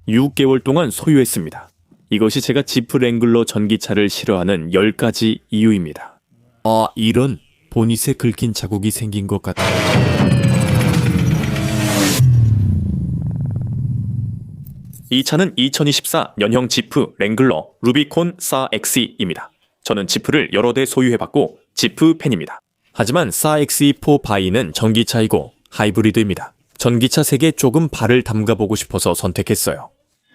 6개월 동안 소유했습니다. 이것이 제가 지프 랭글러 전기차를 싫어하는 10가지 이유입니다. 이런 보닛에 긁힌 자국이 생긴 것 같아요. 이 차는 2024 년형 지프 랭글러 루비콘 사 XE입니다. 저는 지프를 여러 대 소유해봤고 지프 팬입니다. 하지만 사 XE4 바이는 전기차이고 하이브리드입니다. 전기차 색에 조금 발을 담가보고 싶어서 선택했어요.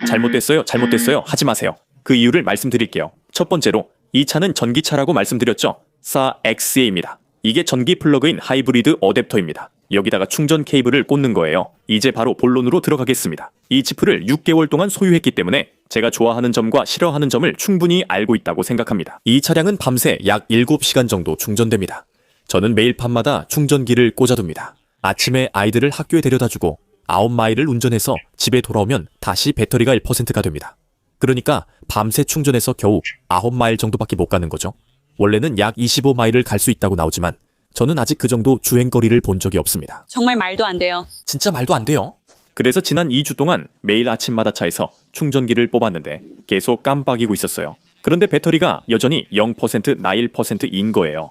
잘못됐어요 하지 마세요. 그 이유를 말씀드릴게요. 첫 번째로 이 차는 전기차라고 말씀드렸죠. 사 XE입니다. 이게 전기 플러그인 하이브리드 어댑터입니다. 여기다가 충전 케이블을 꽂는 거예요. 이제 바로 본론으로 들어가겠습니다. 이 지프를 6개월 동안 소유했기 때문에 제가 좋아하는 점과 싫어하는 점을 충분히 알고 있다고 생각합니다. 이 차량은 밤새 약 7시간 정도 충전됩니다. 저는 매일 밤마다 충전기를 꽂아둡니다. 아침에 아이들을 학교에 데려다주고 9마일을 운전해서 집에 돌아오면 다시 배터리가 1%가 됩니다. 그러니까 밤새 충전해서 겨우 9마일 정도밖에 못 가는 거죠. 원래는 약 25마일을 갈 수 있다고 나오지만 저는 아직 그 정도 주행거리를 본 적이 없습니다. 정말 말도 안 돼요. 진짜 말도 안 돼요. 그래서 지난 2주 동안 매일 아침마다 차에서 충전기를 뽑았는데 계속 깜빡이고 있었어요. 그런데 배터리가 여전히 0% 나 1%인 거예요.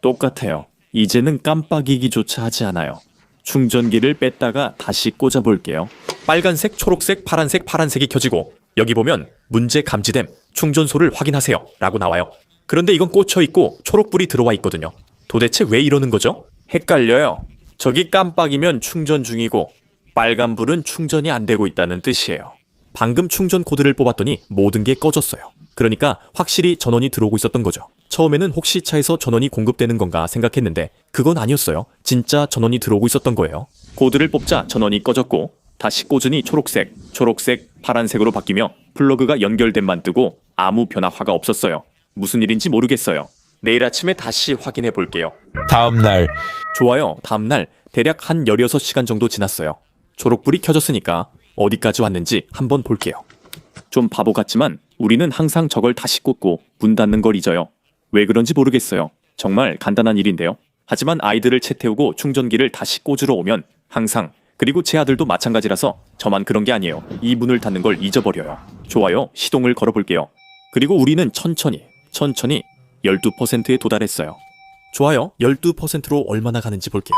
똑같아요. 이제는 깜빡이기조차 하지 않아요. 충전기를 뺐다가 다시 꽂아볼게요. 빨간색, 초록색, 파란색이 켜지고 여기 보면 문제 감지됨, 충전소를 확인하세요 라고 나와요. 그런데 이건 꽂혀있고 초록불이 들어와 있거든요. 도대체 왜 이러는 거죠? 헷갈려요. 저기 깜빡이면 충전 중이고 빨간불은 충전이 안 되고 있다는 뜻이에요. 방금 충전 코드를 뽑았더니 모든 게 꺼졌어요. 그러니까 확실히 전원이 들어오고 있었던 거죠. 처음에는 혹시 차에서 전원이 공급되는 건가 생각했는데 그건 아니었어요. 진짜 전원이 들어오고 있었던 거예요. 코드를 뽑자 전원이 꺼졌고 다시 꽂으니 초록색, 파란색으로 바뀌며 플러그가 연결된만 뜨고 아무 변화가 없었어요. 무슨 일인지 모르겠어요. 내일 아침에 다시 확인해 볼게요. 다음날 좋아요. 다음날 대략 한 16시간 정도 지났어요. 초록불이 켜졌으니까 어디까지 왔는지 한번 볼게요. 좀 바보 같지만 우리는 항상 저걸 다시 꽂고 문 닫는 걸 잊어요. 왜 그런지 모르겠어요. 정말 간단한 일인데요. 하지만 아이들을 채 태우고 충전기를 다시 꽂으러 오면 항상, 그리고 제 아들도 마찬가지라서 저만 그런 게 아니에요. 이 문을 닫는 걸 잊어버려요. 좋아요. 시동을 걸어볼게요. 그리고 우리는 천천히 12%에 도달했어요. 좋아요. 12%로 얼마나 가는지 볼게요.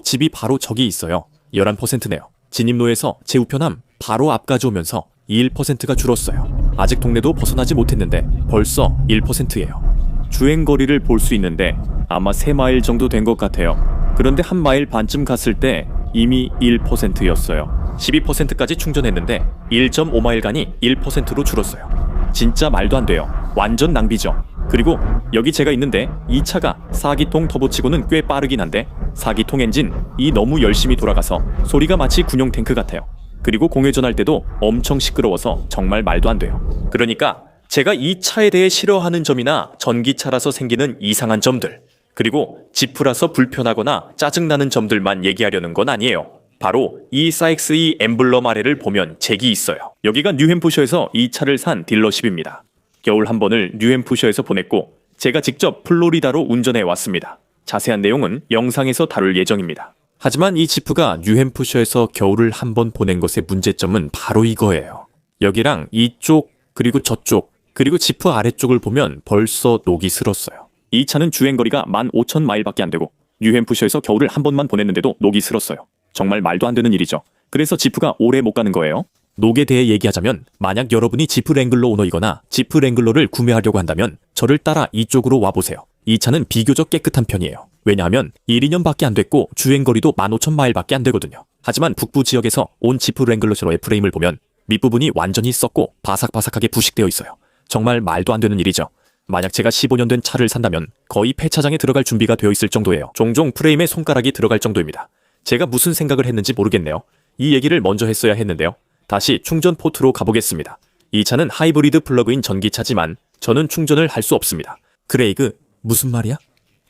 집이 바로 저기 있어요. 11%네요. 진입로에서 제 우편함 바로 앞까지 오면서 21%가 줄었어요. 아직 동네도 벗어나지 못했는데 벌써 1%예요. 주행거리를 볼 수 있는데 아마 3마일 정도 된 것 같아요. 그런데 1마일 반쯤 갔을 때 이미 1%였어요. 12%까지 충전했는데 1.5마일간이 1%로 줄었어요. 진짜 말도 안 돼요. 완전 낭비죠. 그리고 여기 제가 있는데 이 차가 4기통 터보치고는 꽤 빠르긴 한데 4기통 엔진이 너무 열심히 돌아가서 소리가 마치 군용 탱크 같아요. 그리고 공회전할 때도 엄청 시끄러워서 정말 말도 안 돼요. 그러니까 제가 이 차에 대해 싫어하는 점이나 전기차라서 생기는 이상한 점들, 그리고 지프라서 불편하거나 짜증나는 점들만 얘기하려는 건 아니에요. 바로 이 사엑스이 엠블럼 아래를 보면 잭이 있어요. 여기가 뉴햄프셔에서 이 차를 산 딜러십입니다. 겨울 한 번을 뉴햄프셔에서 보냈고 제가 직접 플로리다로 운전해 왔습니다. 자세한 내용은 영상에서 다룰 예정입니다. 하지만 이 지프가 뉴햄프셔에서 겨울을 한 번 보낸 것의 문제점은 바로 이거예요. 여기랑 이쪽, 그리고 저쪽, 그리고 지프 아래쪽을 보면 벌써 녹이 슬었어요. 이 차는 주행거리가 15,000마일밖에 안 되고 뉴햄프셔에서 겨울을 한 번만 보냈는데도 녹이 슬었어요. 정말 말도 안 되는 일이죠. 그래서 지프가 오래 못 가는 거예요. 녹에 대해 얘기하자면 만약 여러분이 지프 랭글러 오너이거나 지프 랭글러를 구매하려고 한다면 저를 따라 이쪽으로 와보세요. 이 차는 비교적 깨끗한 편이에요. 왜냐하면 1, 2년밖에 안 됐고 주행거리도 15,000마일밖에 안 되거든요. 하지만 북부 지역에서 온 지프 랭글러처럼의 프레임을 보면 밑부분이 완전히 썩고 바삭바삭하게 부식되어 있어요. 정말 말도 안 되는 일이죠. 만약 제가 15년 된 차를 산다면 거의 폐차장에 들어갈 준비가 되어 있을 정도예요. 종종 프레임에 손가락이 들어갈 정도입니다. 제가 무슨 생각을 했는지 모르겠네요. 이 얘기를 먼저 했어야 했는데요. 다시 충전 포트로 가보겠습니다. 이 차는 하이브리드 플러그인 전기차지만 저는 충전을 할 수 없습니다. 크레이그, 무슨 말이야?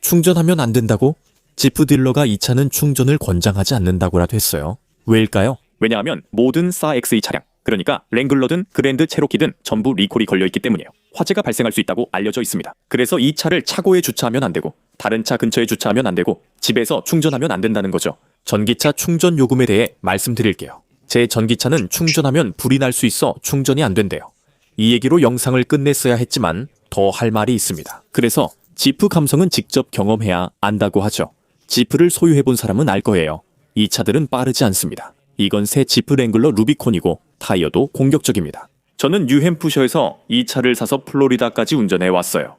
충전하면 안 된다고? 지프 딜러가 이 차는 충전을 권장하지 않는다고라도 했어요. 왜일까요? 왜냐하면 모든 사 XE 차량, 그러니까 랭글러든 그랜드 체로키든 전부 리콜이 걸려있기 때문이에요. 화재가 발생할 수 있다고 알려져 있습니다. 그래서 이 차를 차고에 주차하면 안 되고 다른 차 근처에 주차하면 안 되고 집에서 충전하면 안 된다는 거죠. 전기차 충전 요금에 대해 말씀드릴게요. 제 전기차는 충전하면 불이 날 수 있어 충전이 안 된대요. 이 얘기로 영상을 끝냈어야 했지만 더 할 말이 있습니다. 그래서 지프 감성은 직접 경험해야 안다고 하죠. 지프를 소유해본 사람은 알 거예요. 이 차들은 빠르지 않습니다. 이건 새 지프 랭글러 루비콘이고 타이어도 공격적입니다. 저는 뉴햄프셔에서 이 차를 사서 플로리다까지 운전해 왔어요.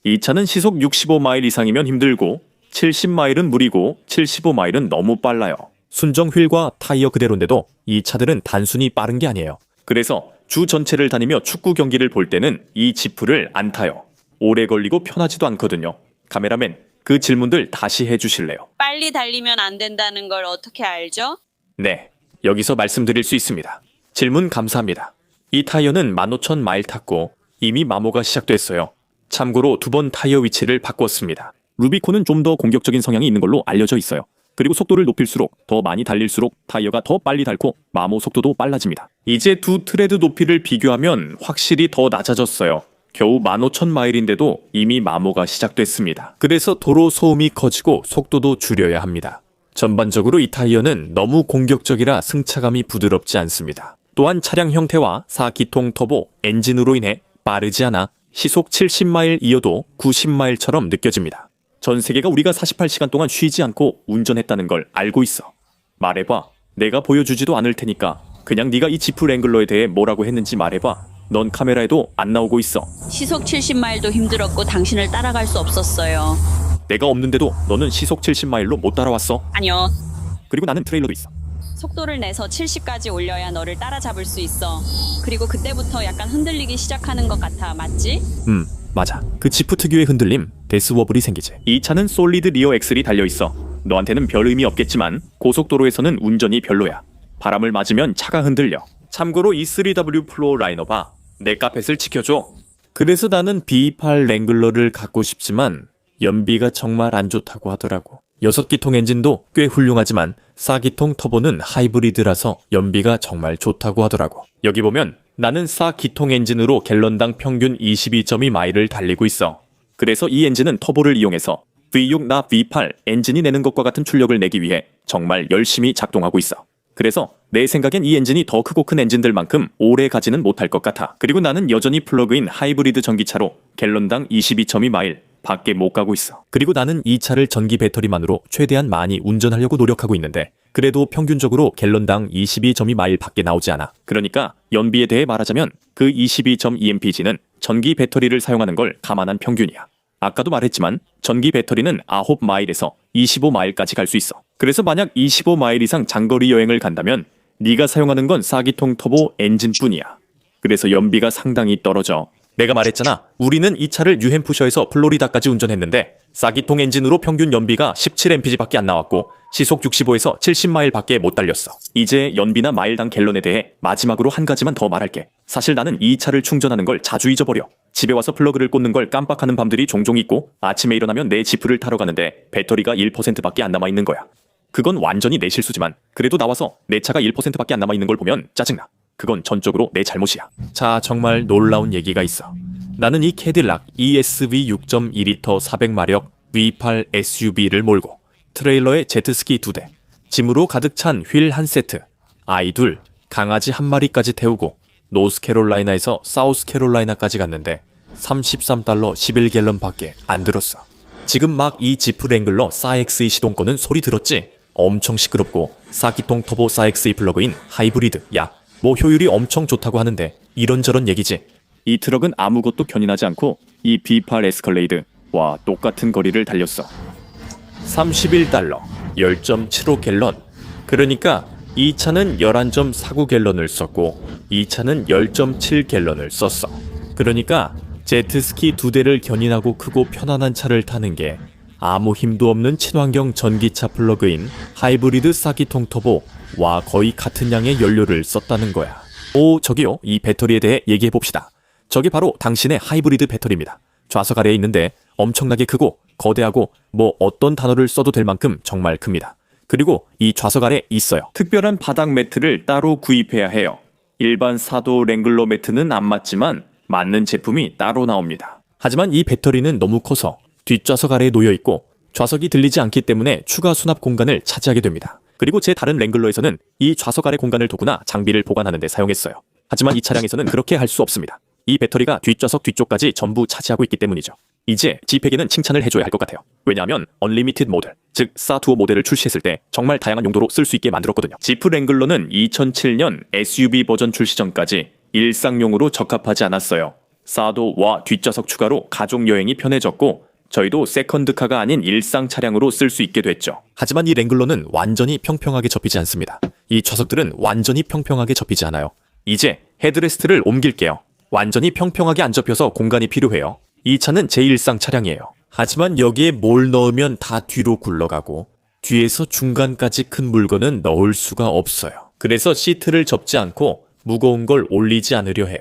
이 차는 시속 65마일 이상이면 힘들고 70마일은 무리고 75마일은 너무 빨라요. 순정 휠과 타이어 그대로인데도 이 차들은 단순히 빠른 게 아니에요. 그래서 주 전체를 다니며 축구 경기를 볼 때는 이 지프를 안 타요. 오래 걸리고 편하지도 않거든요. 카메라맨, 그 질문들 다시 해주실래요? 빨리 달리면 안 된다는 걸 어떻게 알죠? 네, 여기서 말씀드릴 수 있습니다. 질문 감사합니다. 이 타이어는 15,000마일 탔고 이미 마모가 시작됐어요. 참고로 2번 타이어 위치를 바꿨습니다. 루비콘은 좀 더 공격적인 성향이 있는 걸로 알려져 있어요. 그리고 속도를 높일수록 더 많이 달릴수록 타이어가 더 빨리 닳고 마모 속도도 빨라집니다. 이제 두 트레드 높이를 비교하면 확실히 더 낮아졌어요. 겨우 15,000마일인데도 이미 마모가 시작됐습니다. 그래서 도로 소음이 커지고 속도도 줄여야 합니다. 전반적으로 이 타이어는 너무 공격적이라 승차감이 부드럽지 않습니다. 또한 차량 형태와 4기통 터보 엔진으로 인해 빠르지 않아 시속 70마일이어도 90마일처럼 느껴집니다. 전 세계가 우리가 48시간 동안 쉬지 않고 운전했다는 걸 알고 있어. 말해봐. 내가 보여주지도 않을 테니까 그냥 네가 이 지프 랭글러에 대해 뭐라고 했는지 말해봐. 넌 카메라에도 안 나오고 있어. 시속 70마일도 힘들었고 당신을 따라갈 수 없었어요. 내가 없는데도 너는 시속 70마일로 못 따라왔어. 아니요. 그리고 나는 트레일러도 있어. 속도를 내서 70까지 올려야 너를 따라잡을 수 있어. 그리고 그때부터 약간 흔들리기 시작하는 것 같아. 맞지? 맞아. 그 지프 특유의 흔들림, 데스워블이 생기지. 이 차는 솔리드 리어 엑셀이 달려있어. 너한테는 별 의미 없겠지만 고속도로에서는 운전이 별로야. 바람을 맞으면 차가 흔들려. 참고로 이 3W 플로어 라이너봐. 내 카펫을 지켜줘. 그래서 나는 B8 랭글러를 갖고 싶지만 연비가 정말 안 좋다고 하더라고. 6기통 엔진도 꽤 훌륭하지만 4기통 터보는 하이브리드라서 연비가 정말 좋다고 하더라고. 여기 보면 나는 4기통 엔진으로 갤런당 평균 22.2마일을 달리고 있어. 그래서 이 엔진은 터보를 이용해서 V6 나 V8 엔진이 내는 것과 같은 출력을 내기 위해 정말 열심히 작동하고 있어. 그래서 내 생각엔 이 엔진이 더 크고 큰 엔진들만큼 오래 가지는 못할 것 같아. 그리고 나는 여전히 플러그인 하이브리드 전기차로 갤런당 22.2마일 밖에 못 가고 있어. 그리고 나는 이 차를 전기 배터리만으로 최대한 많이 운전하려고 노력하고 있는데 그래도 평균적으로 갤런당 22.2마일 밖에 나오지 않아. 그러니까 연비에 대해 말하자면 그 22.2mpg는 전기 배터리를 사용하는 걸 감안한 평균이야. 아까도 말했지만 전기 배터리는 9마일에서 25마일까지 갈 수 있어. 그래서 만약 25마일 이상 장거리 여행을 간다면 네가 사용하는 건 4기통 터보 엔진뿐이야. 그래서 연비가 상당히 떨어져. 내가 말했잖아. 우리는 이 차를 뉴햄프셔에서 플로리다까지 운전했는데 4기통 엔진으로 평균 연비가 17mpg밖에 안 나왔고 시속 65에서 70마일 밖에 못 달렸어. 이제 연비나 마일당 갤런에 대해 마지막으로 한 가지만 더 말할게. 사실 나는 이 차를 충전하는 걸 자주 잊어버려. 집에 와서 플러그를 꽂는 걸 깜빡하는 밤들이 종종 있고 아침에 일어나면 내 지프를 타러 가는데 배터리가 1%밖에 안 남아있는 거야. 그건 완전히 내 실수지만 그래도 나와서 내 차가 1%밖에 안 남아있는 걸 보면 짜증나. 그건 전적으로 내 잘못이야. 자, 정말 놀라운 얘기가 있어. 나는 이 캐딜락 ESV 6.2L 400마력 V8 SUV를 몰고 트레일러에 제트스키 2대, 짐으로 가득 찬 휠 한 세트, 아이 둘, 강아지 한 마리까지 태우고 노스캐롤라이나에서 사우스캐롤라이나까지 갔는데 $33 11갤런 밖에 안 들었어. 지금 막 이 지프 랭글러 4XE 시동거는 소리 들었지? 엄청 시끄럽고 4기통 터보 4XE 플러그인 하이브리드. 야, 뭐 효율이 엄청 좋다고 하는데 이런저런 얘기지. 이 트럭은 아무것도 견인하지 않고 이 B8 에스컬레이드와 똑같은 거리를 달렸어. $31, 10.75갤런. 그러니까 이 차는 11.49갤런을 썼고 이 차는 10.7갤런을 썼어. 그러니까 제트스키 2대를 견인하고 크고 편안한 차를 타는 게 아무 힘도 없는 친환경 전기차 플러그인 하이브리드 4기통 터보와 거의 같은 양의 연료를 썼다는 거야. 오, 저기요. 이 배터리에 대해 얘기해 봅시다. 저게 바로 당신의 하이브리드 배터리입니다. 좌석 아래에 있는데 엄청나게 크고 거대하고 뭐 어떤 단어를 써도 될 만큼 정말 큽니다. 그리고 이 좌석 아래 있어요. 특별한 바닥 매트를 따로 구입해야 해요. 일반 사도 랭글러 매트는 안 맞지만 맞는 제품이 따로 나옵니다. 하지만 이 배터리는 너무 커서 뒷좌석 아래에 놓여 있고 좌석이 들리지 않기 때문에 추가 수납 공간을 차지하게 됩니다. 그리고 제 다른 랭글러에서는 이 좌석 아래 공간을 두거나 장비를 보관하는 데 사용했어요. 하지만 이 차량에서는 그렇게 할 수 없습니다. 이 배터리가 뒷좌석 뒤쪽까지 전부 차지하고 있기 때문이죠. 이제 G팩에는 칭찬을 해줘야 할 것 같아요. 왜냐하면 언리미티드 모델, 즉 사투어 모델을 출시했을 때 정말 다양한 용도로 쓸 수 있게 만들었거든요. 지프 랭글러는 2007년 SUV 버전 출시 전까지 일상용으로 적합하지 않았어요. 사도와 뒷좌석 추가로 가족 여행이 편해졌고 저희도 세컨드카가 아닌 일상 차량으로 쓸 수 있게 됐죠. 하지만 이 랭글러는 완전히 평평하게 접히지 않습니다. 이 좌석들은 완전히 평평하게 접히지 않아요. 이제 헤드레스트를 옮길게요. 완전히 평평하게 안 접혀서 공간이 필요해요. 이 차는 제 일상 차량이에요. 하지만 여기에 뭘 넣으면 다 뒤로 굴러가고 뒤에서 중간까지 큰 물건은 넣을 수가 없어요. 그래서 시트를 접지 않고 무거운 걸 올리지 않으려 해요.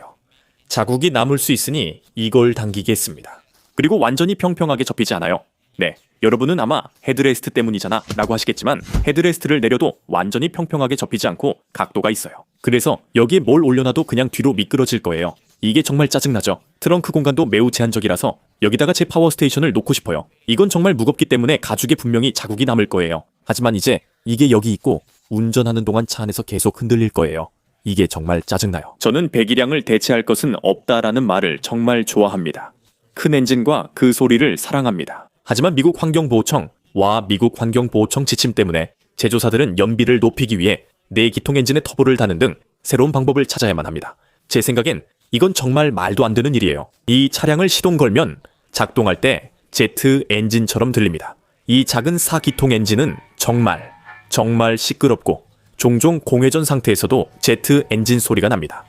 자국이 남을 수 있으니 이걸 당기겠습니다. 그리고 완전히 평평하게 접히지 않아요. 네, 여러분은 아마 헤드레스트 때문이잖아 라고 하시겠지만 헤드레스트를 내려도 완전히 평평하게 접히지 않고 각도가 있어요. 그래서 여기에 뭘 올려놔도 그냥 뒤로 미끄러질 거예요. 이게 정말 짜증나죠. 트렁크 공간도 매우 제한적이라서 여기다가 제 파워스테이션을 놓고 싶어요. 이건 정말 무겁기 때문에 가죽에 분명히 자국이 남을 거예요. 하지만 이제 이게 여기 있고 운전하는 동안 차 안에서 계속 흔들릴 거예요. 이게 정말 짜증나요. 저는 배기량을 대체할 것은 없다라는 말을 정말 좋아합니다. 큰 엔진과 그 소리를 사랑합니다. 하지만 미국 환경보호청와 미국 환경보호청 지침 때문에 제조사들은 연비를 높이기 위해 내기통 엔진에 터보를 다는 등 새로운 방법을 찾아야만 합니다. 제 생각엔 이건 정말 말도 안 되는 일이에요. 이 차량을 시동 걸면 작동할 때 제트 엔진처럼 들립니다. 이 작은 4기통 엔진은 정말 시끄럽고 종종 공회전 상태에서도 제트 엔진 소리가 납니다.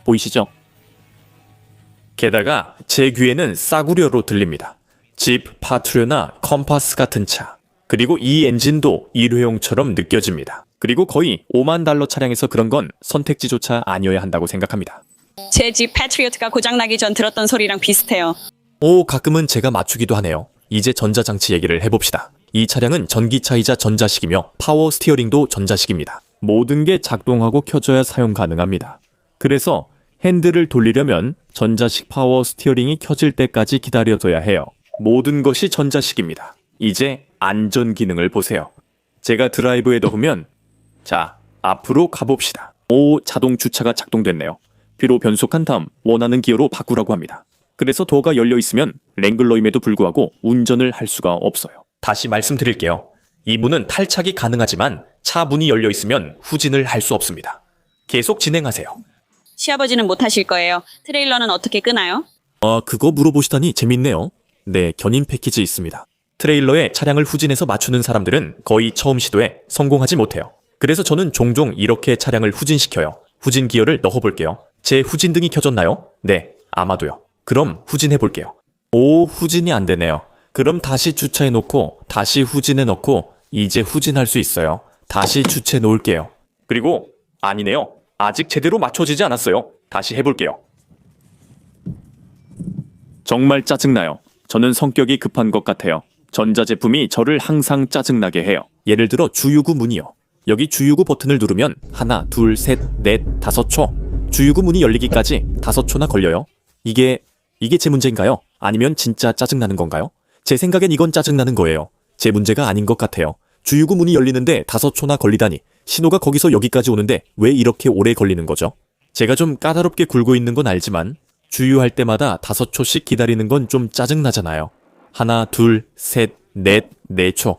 보이시죠? 게다가 제 귀에는 싸구려로 들립니다. 집, 파트류나 컴파스 같은 차. 그리고 이 엔진도 일회용처럼 느껴집니다. 그리고 거의 5만 달러 차량에서 그런 건 선택지조차 아니어야 한다고 생각합니다. 제 집 패트리어트가 고장나기 전 들었던 소리랑 비슷해요. 가끔은 제가 맞추기도 하네요. 이제 전자장치 얘기를 해봅시다. 이 차량은 전기차이자 전자식이며 파워 스티어링도 전자식입니다. 모든 게 작동하고 켜져야 사용 가능합니다. 그래서 핸들을 돌리려면 전자식 파워 스티어링이 켜질 때까지 기다려둬야 해요. 모든 것이 전자식입니다. 이제 안전 기능을 보세요. 제가 드라이브에 넣으면 자, 앞으로 가봅시다. 자동 주차가 작동됐네요. 뒤로 변속한 다음 원하는 기어로 바꾸라고 합니다. 그래서 도어가 열려 있으면 랭글러임에도 불구하고 운전을 할 수가 없어요. 다시 말씀드릴게요. 이 문은 탈착이 가능하지만 차 문이 열려 있으면 후진을 할 수 없습니다. 계속 진행하세요. 시아버지는 못 하실 거예요. 트레일러는 어떻게 끄나요? 그거 물어보시다니 재밌네요. 네, 견인 패키지 있습니다. 트레일러에 차량을 후진해서 맞추는 사람들은 거의 처음 시도에 성공하지 못해요. 그래서 저는 종종 이렇게 차량을 후진시켜요. 후진 기어를 넣어볼게요. 제 후진등이 켜졌나요? 네, 아마도요. 그럼 후진해볼게요. 후진이 안 되네요. 그럼 다시 주차해 놓고 다시 후진해 넣고 이제 후진할 수 있어요. 다시 주차해 놓을게요. 그리고 아니네요. 아직 제대로 맞춰지지 않았어요. 다시 해볼게요. 정말 짜증나요. 저는 성격이 급한 것 같아요. 전자제품이 저를 항상 짜증나게 해요. 예를 들어 주유구 문이요. 여기 주유구 버튼을 누르면 하나, 둘, 셋, 넷, 5초. 주유구 문이 열리기까지 5초나 걸려요. 이게 제 문제인가요? 아니면 진짜 짜증나는 건가요? 제 생각엔 이건 짜증나는 거예요. 제 문제가 아닌 것 같아요. 주유구 문이 열리는데 5초나 걸리다니 신호가 거기서 여기까지 오는데 왜 이렇게 오래 걸리는 거죠? 제가 좀 까다롭게 굴고 있는 건 알지만 주유할 때마다 5초씩 기다리는 건 좀 짜증나잖아요. 하나, 둘, 셋, 넷, 4초.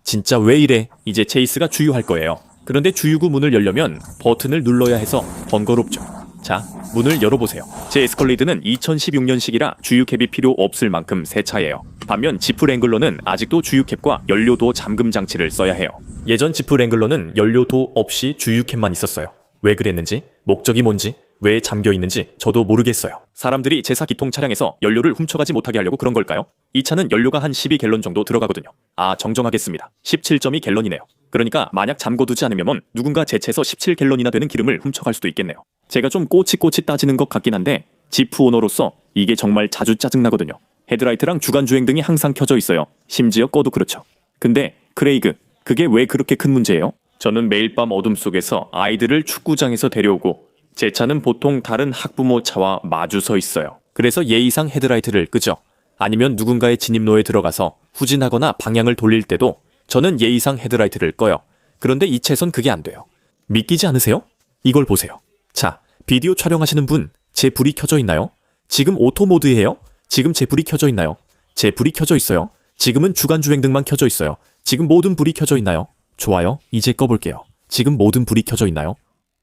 진짜 왜 이래? 이제 체이스가 주유할 거예요. 그런데 주유구 문을 열려면 버튼을 눌러야 해서 번거롭죠. 자, 문을 열어보세요. 제 에스컬레이드는 2016년식이라 주유캡이 필요 없을 만큼 새 차예요. 반면 지프 랭글러는 아직도 주유캡과 연료도 잠금 장치를 써야 해요. 예전 지프 랭글러는 연료도 없이 주유캡만 있었어요. 왜 그랬는지, 목적이 뭔지, 왜 잠겨 있는지 저도 모르겠어요. 사람들이 제사 기통 차량에서 연료를 훔쳐가지 못하게 하려고 그런 걸까요? 이 차는 연료가 한 12갤런 정도 들어가거든요. 정정하겠습니다. 17.2갤런이네요. 그러니까 만약 잠궈두지 않으면 누군가 제 차에서 17갤런이나 되는 기름을 훔쳐갈 수도 있겠네요. 제가 좀 꼬치꼬치 따지는 것 같긴 한데 지프 오너로서 이게 정말 자주 짜증나거든요. 헤드라이트랑 주간 주행등이 항상 켜져 있어요. 심지어 꺼도 그렇죠. 근데 크레이그, 그게 왜 그렇게 큰 문제예요? 저는 매일 밤 어둠 속에서 아이들을 축구장에서 데려오고 제 차는 보통 다른 학부모 차와 마주 서 있어요. 그래서 예의상 헤드라이트를 끄죠. 아니면 누군가의 진입로에 들어가서 후진하거나 방향을 돌릴 때도 저는 예의상 헤드라이트를 꺼요. 그런데 이 차선 그게 안 돼요. 믿기지 않으세요? 이걸 보세요. 자, 비디오 촬영하시는 분, 제 불이 켜져 있나요? 지금 오토 모드예요? 지금 제 불이 켜져 있나요? 제 불이 켜져 있어요. 지금은 주간 주행등만 켜져 있어요. 지금 모든 불이 켜져 있나요? 좋아요. 이제 꺼볼게요. 지금 모든 불이 켜져 있나요?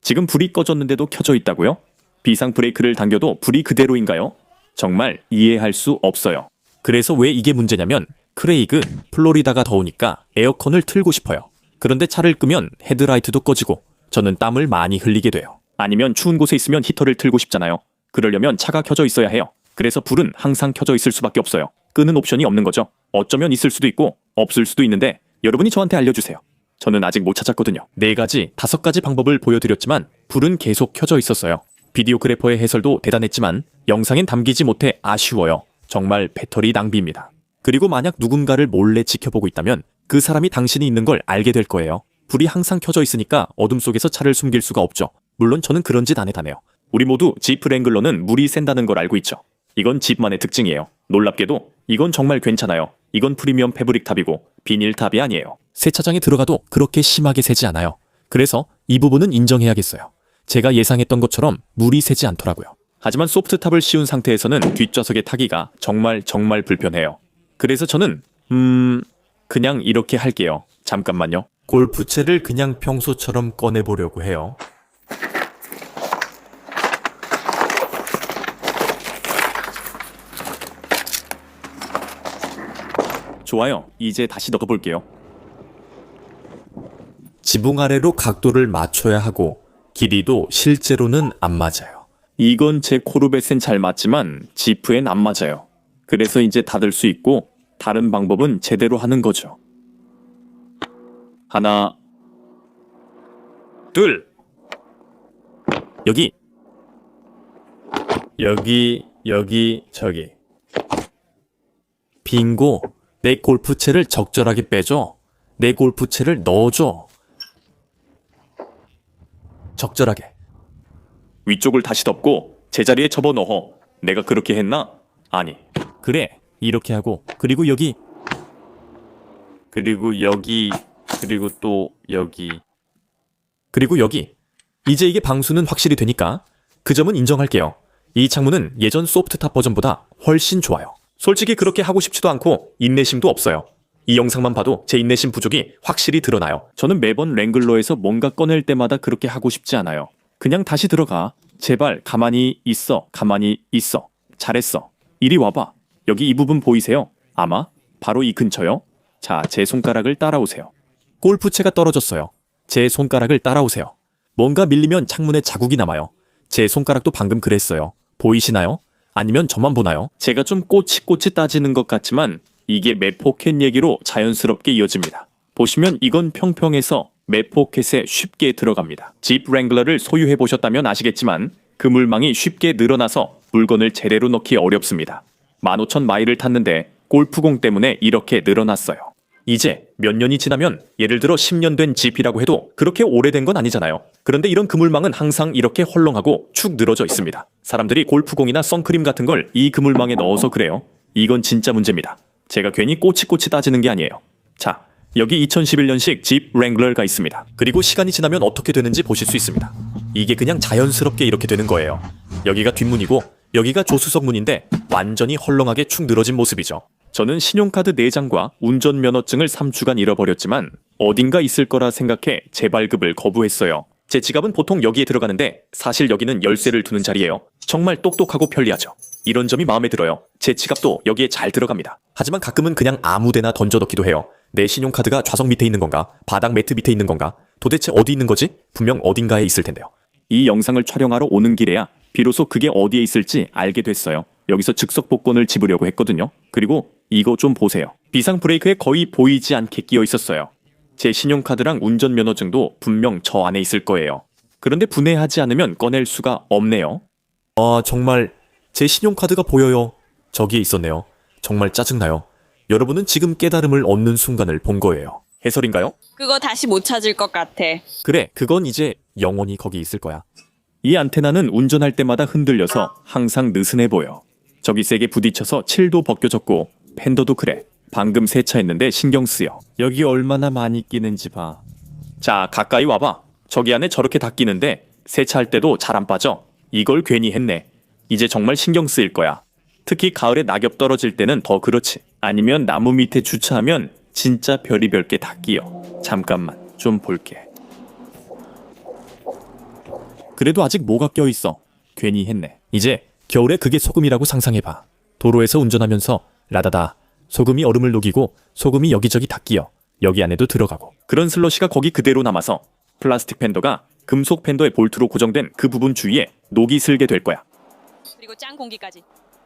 지금 불이 꺼졌는데도 켜져 있다고요? 비상 브레이크를 당겨도 불이 그대로인가요? 정말 이해할 수 없어요. 그래서 왜 이게 문제냐면 크레이그, 플로리다가 더우니까 에어컨을 틀고 싶어요. 그런데 차를 끄면 헤드라이트도 꺼지고 저는 땀을 많이 흘리게 돼요. 아니면 추운 곳에 있으면 히터를 틀고 싶잖아요. 그러려면 차가 켜져 있어야 해요. 그래서 불은 항상 켜져 있을 수밖에 없어요. 끄는 옵션이 없는 거죠. 어쩌면 있을 수도 있고 없을 수도 있는데 여러분이 저한테 알려주세요. 저는 아직 못 찾았거든요. 4가지, 5가지 방법을 보여드렸지만 불은 계속 켜져 있었어요. 비디오그래퍼의 해설도 대단했지만 영상엔 담기지 못해 아쉬워요. 정말 배터리 낭비입니다. 그리고 만약 누군가를 몰래 지켜보고 있다면 그 사람이 당신이 있는 걸 알게 될 거예요. 불이 항상 켜져 있으니까 어둠 속에서 차를 숨길 수가 없죠. 물론 저는 그런 짓 안 해다네요. 우리 모두 지프 랭글러는 물이 샌다는 걸 알고 있죠. 이건 집만의 특징이에요. 놀랍게도 이건 정말 괜찮아요. 이건 프리미엄 패브릭 탑이고 비닐 탑이 아니에요. 세차장에 들어가도 그렇게 심하게 새지 않아요. 그래서 이 부분은 인정해야겠어요. 제가 예상했던 것처럼 물이 새지 않더라고요. 하지만 소프트탑을 씌운 상태에서는 뒷좌석에 타기가 정말 불편해요. 그래서 저는 그냥 이렇게 할게요. 잠깐만요. 골프채를 그냥 평소처럼 꺼내보려고 해요. 좋아요. 이제 다시 넣어볼게요. 지붕 아래로 각도를 맞춰야 하고 길이도 실제로는 안 맞아요. 이건 제 코르벳엔 잘 맞지만 지프엔 안 맞아요. 그래서 이제 닫을 수 있고 다른 방법은 제대로 하는 거죠. 하나, 둘, 여기, 저기. 빙고. 내 골프채를 적절하게 빼줘. 내 골프채를 넣어줘. 적절하게. 위쪽을 다시 덮고 제자리에 접어넣어. 내가 그렇게 했나? 아니. 그래. 이렇게 하고 그리고 여기. 그리고 여기. 그리고 또 여기. 그리고 여기. 이제 이게 방수는 확실히 되니까 그 점은 인정할게요. 이 창문은 예전 소프트탑 버전보다 훨씬 좋아요. 솔직히 그렇게 하고 싶지도 않고 인내심도 없어요. 이 영상만 봐도 제 인내심 부족이 확실히 드러나요. 저는 매번 랭글러에서 뭔가 꺼낼 때마다 그렇게 하고 싶지 않아요. 그냥 다시 들어가. 제발 가만히 있어. 가만히 있어. 잘했어. 이리 와봐. 여기 이 부분 보이세요? 아마 바로 이 근처요. 자, 제 손가락을 따라오세요. 골프채가 떨어졌어요. 제 손가락을 따라오세요. 뭔가 밀리면 창문에 자국이 남아요. 제 손가락도 방금 그랬어요. 보이시나요? 아니면 저만 보나요? 제가 좀 꼬치꼬치 따지는 것 같지만 이게 맵포켓 얘기로 자연스럽게 이어집니다. 보시면 이건 평평해서 맵포켓에 쉽게 들어갑니다. 집 랭글러를 소유해보셨다면 아시겠지만 그물망이 쉽게 늘어나서 물건을 제대로 넣기 어렵습니다. 15,000마일을 탔는데 골프공 때문에 이렇게 늘어났어요. 이제 몇 년이 지나면 예를 들어 10년 된 집이라고 해도 그렇게 오래된 건 아니잖아요. 그런데 이런 그물망은 항상 이렇게 헐렁하고 축 늘어져 있습니다. 사람들이 골프공이나 선크림 같은 걸 이 그물망에 넣어서 그래요. 이건 진짜 문제입니다. 제가 괜히 꼬치꼬치 따지는 게 아니에요. 자, 여기 2011년식 집 랭글러가 있습니다. 그리고 시간이 지나면 어떻게 되는지 보실 수 있습니다. 이게 그냥 자연스럽게 이렇게 되는 거예요. 여기가 뒷문이고 여기가 조수석 문인데 완전히 헐렁하게 축 늘어진 모습이죠. 저는 신용카드 4장과 운전면허증을 3주간 잃어버렸지만 어딘가 있을 거라 생각해 재발급을 거부했어요. 제 지갑은 보통 여기에 들어가는데 사실 여기는 열쇠를 두는 자리예요. 정말 똑똑하고 편리하죠. 이런 점이 마음에 들어요. 제 지갑도 여기에 잘 들어갑니다. 하지만 가끔은 그냥 아무데나 던져넣기도 해요. 내 신용카드가 좌석 밑에 있는 건가? 바닥 매트 밑에 있는 건가? 도대체 어디 있는 거지? 분명 어딘가에 있을 텐데요. 이 영상을 촬영하러 오는 길에야 비로소 그게 어디에 있을지 알게 됐어요. 여기서 즉석 복권을 집으려고 했거든요. 그리고 이거 좀 보세요. 비상 브레이크에 거의 보이지 않게 끼어 있었어요. 제 신용카드랑 운전면허증도 분명 저 안에 있을 거예요. 그런데 분해하지 않으면 꺼낼 수가 없네요. 정말 제 신용카드가 보여요. 저기에 있었네요. 정말 짜증나요. 여러분은 지금 깨달음을 얻는 순간을 본 거예요. 해설인가요? 그거 다시 못 찾을 것 같아. 그래, 그건 이제 영원히 거기 있을 거야. 이 안테나는 운전할 때마다 흔들려서 항상 느슨해 보여. 저기 세게 부딪혀서 칠도 벗겨졌고 팬더도 그래. 방금 세차했는데 신경 쓰여. 여기 얼마나 많이 끼는지 봐. 자, 가까이 와봐. 저기 안에 저렇게 다 끼는데 세차할 때도 잘 안 빠져. 이걸 괜히 했네. 이제 정말 신경 쓰일 거야. 특히 가을에 낙엽 떨어질 때는 더 그렇지. 아니면 나무 밑에 주차하면 진짜 별의별 게 다 끼어. 잠깐만 좀 볼게. 그래도 아직 뭐가 껴있어. 괜히 했네. 이제 겨울에 그게 소금이라고 상상해봐. 도로에서 운전하면서 라다다 소금이 얼음을 녹이고 소금이 여기저기 다 끼어. 여기 안에도 들어가고. 그런 슬러시가 거기 그대로 남아서 플라스틱 팬더가 금속 팬더의 볼트로 고정된 그 부분 주위에 녹이 슬게 될 거야. 그리고 짠 공기까지.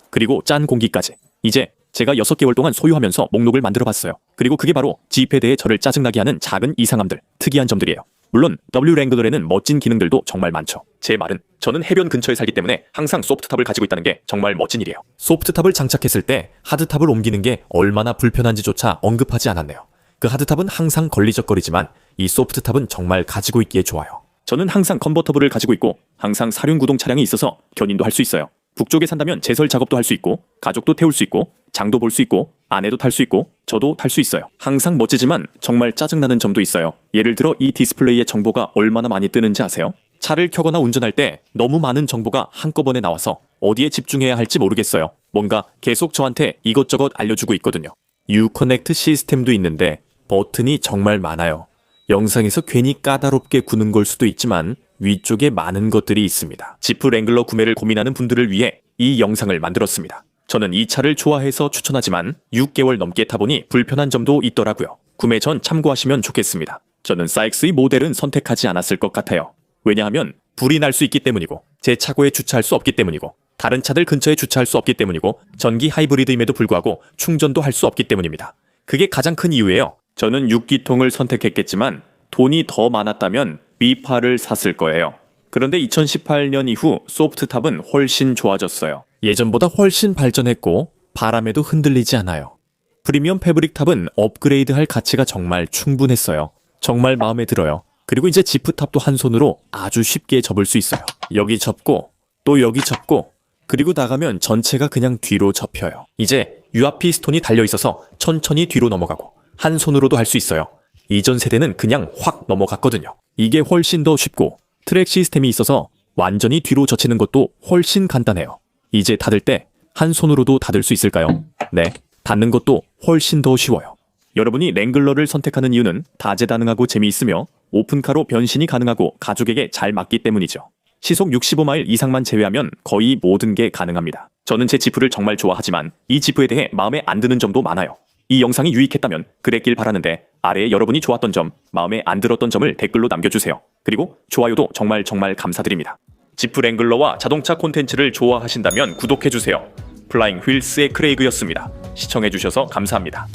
그리고 짠 공기까지. 이제 제가 6개월 동안 소유하면서 목록을 만들어봤어요. 그리고 그게 바로 지프에 대해 저를 짜증나게 하는 작은 이상함들, 특이한 점들이에요. 물론 W 랭글러에는 멋진 기능들도 정말 많죠. 제 말은 저는 해변 근처에 살기 때문에 항상 소프트탑을 가지고 있다는 게 정말 멋진 일이에요. 소프트탑을 장착했을 때 하드탑을 옮기는 게 얼마나 불편한지조차 언급하지 않았네요. 그 하드탑은 항상 걸리적거리지만 이 소프트탑은 정말 가지고 있기에 좋아요. 저는 항상 컨버터블을 가지고 있고 항상 사륜구동 차량이 있어서 견인도 할 수 있어요. 북쪽에 산다면 제설 작업도 할 수 있고 가족도 태울 수 있고 장도 볼 수 있고 아내도 탈 수 있고 저도 탈 수 있어요. 항상 멋지지만 정말 짜증나는 점도 있어요. 예를 들어 이 디스플레이의 정보가 얼마나 많이 뜨는지 아세요? 차를 켜거나 운전할 때 너무 많은 정보가 한꺼번에 나와서 어디에 집중해야 할지 모르겠어요. 뭔가 계속 저한테 이것저것 알려주고 있거든요. 유커넥트 시스템도 있는데 버튼이 정말 많아요. 영상에서 괜히 까다롭게 구는 걸 수도 있지만 위쪽에 많은 것들이 있습니다. 지프 랭글러 구매를 고민하는 분들을 위해 이 영상을 만들었습니다. 저는 이 차를 좋아해서 추천하지만 6개월 넘게 타보니 불편한 점도 있더라고요. 구매 전 참고하시면 좋겠습니다. 저는 사이크스의 모델은 선택하지 않았을 것 같아요. 왜냐하면 불이 날 수 있기 때문이고 제 차고에 주차할 수 없기 때문이고 다른 차들 근처에 주차할 수 없기 때문이고 전기 하이브리드임에도 불구하고 충전도 할 수 없기 때문입니다. 그게 가장 큰 이유예요. 저는 6기통을 선택했겠지만 돈이 더 많았다면 V8을 샀을 거예요. 그런데 2018년 이후 소프트탑은 훨씬 좋아졌어요. 예전보다 훨씬 발전했고 바람에도 흔들리지 않아요. 프리미엄 패브릭 탑은 업그레이드할 가치가 정말 충분했어요. 정말 마음에 들어요. 그리고 이제 지프탑도 한 손으로 아주 쉽게 접을 수 있어요. 여기 접고 또 여기 접고 그리고 나가면 전체가 그냥 뒤로 접혀요. 이제 유압 피스톤이 달려있어서 천천히 뒤로 넘어가고 한 손으로도 할 수 있어요. 이전 세대는 그냥 확 넘어갔거든요. 이게 훨씬 더 쉽고 트랙 시스템이 있어서 완전히 뒤로 젖히는 것도 훨씬 간단해요. 이제 닫을 때 한 손으로도 닫을 수 있을까요? 네, 닫는 것도 훨씬 더 쉬워요. 여러분이 랭글러를 선택하는 이유는 다재다능하고 재미있으며 오픈카로 변신이 가능하고 가족에게 잘 맞기 때문이죠. 시속 65마일 이상만 제외하면 거의 모든 게 가능합니다. 저는 제 지프를 정말 좋아하지만 이 지프에 대해 마음에 안 드는 점도 많아요. 이 영상이 유익했다면 그랬길 바라는데 아래에 여러분이 좋았던 점, 마음에 안 들었던 점을 댓글로 남겨주세요. 그리고 좋아요도 정말 감사드립니다. 지프 랭글러와 자동차 콘텐츠를 좋아하신다면 구독해주세요. 플라잉 휠스의 크레이그였습니다. 시청해주셔서 감사합니다.